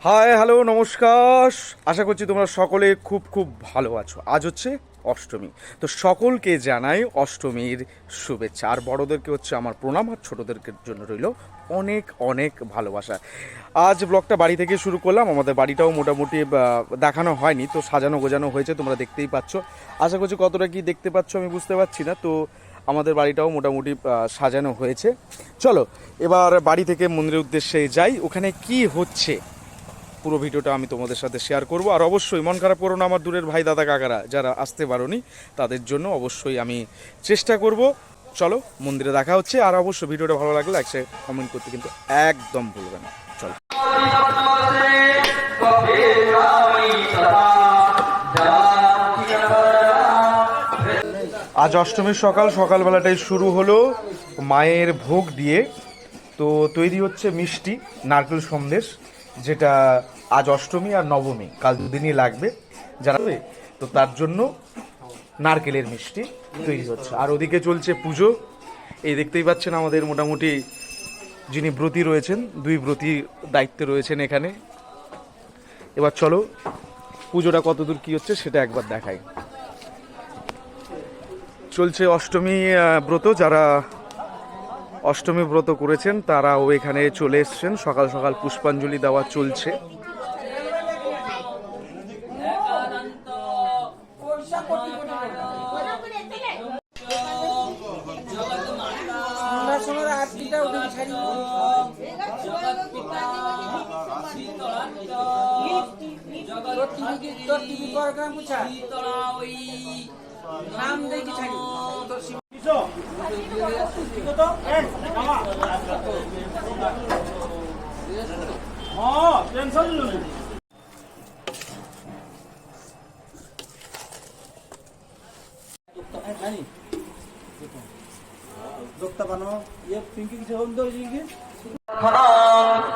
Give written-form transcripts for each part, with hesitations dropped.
Hi hello নমস্কার। আশা করছি তোমরা সকলে খুব খুব ভালো আছো। আজ হচ্ছে অষ্টমী, তো সকলকে জানাই অষ্টমীর শুভেচ্ছা। আর বড়োদেরকে হচ্ছে আমার প্রণাম, আর ছোটোদেরকে জন্য রইল অনেক অনেক ভালোবাসা। আজ ব্লগটা বাড়ি থেকে শুরু করলাম। আমাদের বাড়িটাও মোটামুটি দেখানো হয়নি, তো সাজানো গোজানো হয়েছে, তোমরা দেখতেই পাচ্ছ। আশা করছি কতটা কি দেখতে পাচ্ছ আমি বুঝতে পারছি না। তো আমাদের বাড়িটাও মোটামুটি সাজানো হয়েছে। চলো এবার বাড়ি থেকে মন্দিরের উদ্দেশ্যে যাই। ওখানে কি হচ্ছে পুরো ভিডিওটা আমি তোমাদের সাথে শেয়ার করব। আর অবশ্যই মন খারাপ করো না আমার দূরের ভাই দাদা কাকারা যারা আসতে পারোনি, তাদের জন্য অবশ্যই আমি চেষ্টা করব। চলো মন্দিরে দেখা হচ্ছে। আর অবশ্যই ভিডিওটা ভালো লাগলে একটা কমেন্ট করতে কিন্তু একদম ভুলবে না। চলো। আজ অষ্টমীর সকালবেলাটাই শুরু হলো মায়ের ভোগ দিয়ে। তো তৈরি হচ্ছে মিষ্টি, নারকেল সন্দেশ, যেটা আজ অষ্টমী আর নবমী কাল দুদিনই লাগবে যারা, তো তার জন্য নারকেলের মিষ্টি তৈরি হচ্ছে। আর ওদিকে চলছে পুজো। এই দেখতেই পাচ্ছেন আমাদের মোটামুটি যিনি ব্রতী রয়েছেন, দুই ব্রতী দায়িত্বে রয়েছেন এখানে। এবার চলো পুজোটা কতদূর কি হচ্ছে সেটা একবার দেখাই। চলছে অষ্টমী ব্রত। যারা অষ্টমী ব্রত করেছেন তারাও এখানে চলে এসছেন। সকাল সকাল পুষ্পাঞ্জলি দেওয়া চলছে।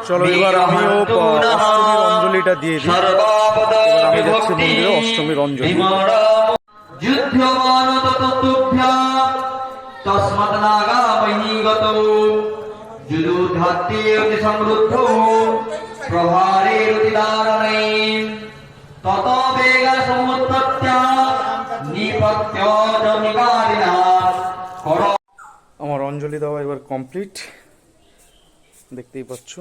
চলো এবার আমিও অষ্টমীর অঞ্জলিটা দিয়ে দিই। আমি যাচ্ছি মন্দিরে অষ্টমীর অঞ্জলি। আমার অঞ্জলি দেওয়া এবার কমপ্লিট, দেখতেই পাচ্ছ।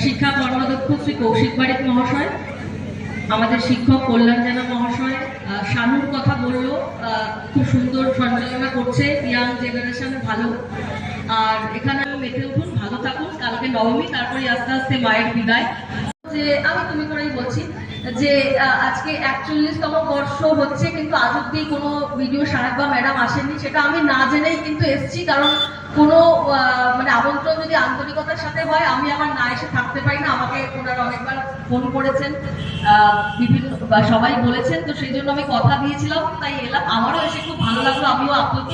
শিক্ষা কর্মদক্ষ শ্রী কৌশিক বারিক মহাশয়, আমাদের শিক্ষক কল্যাণ জানা মহাশয় শানুর কথা বললো, খুব সুন্দর সঞ্চালনা করছে, ইয়াং জেনারেশন ভালো। আর এখানে মেতে উঠুন, ভালো থাকুন। কালকে নবমী, তারপরে আস্তে আস্তে মায়ের বিদায়। যে আমি তুমি করেই বলছি যে আজকে 41তম বর্ষ হচ্ছে, কিন্তু আজ অব্দি কোনো ভিডিও সাহেব বা ম্যাডাম আসেননি। সেটা আমি না জেনেই কিন্তু এসেছি, কারণ কোনো মানে আমন্ত্রণ যদি আন্তরিকতার সাথে হয়, আমি আমার না এসে থাকতে পারি না। আমাকে ওনারা অনেকবার ফোন করেছেন, বিভিন্ন সবাই বলেছেন, তো সেই জন্য আমি কথা দিয়েছিলাম, তাই এলাম। আমারও এসে খুব ভালো লাগলো, আমিও আপ্লুত।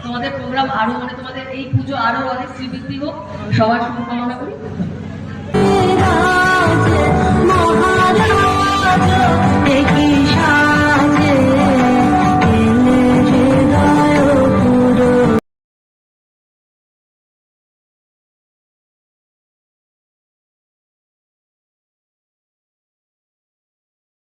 তোমাদের প্রোগ্রাম আরো, মানে তোমাদের এই পুজো আরো অনেক শ্রীবৃদ্ধি হোক, সবার শুভকামনা করি।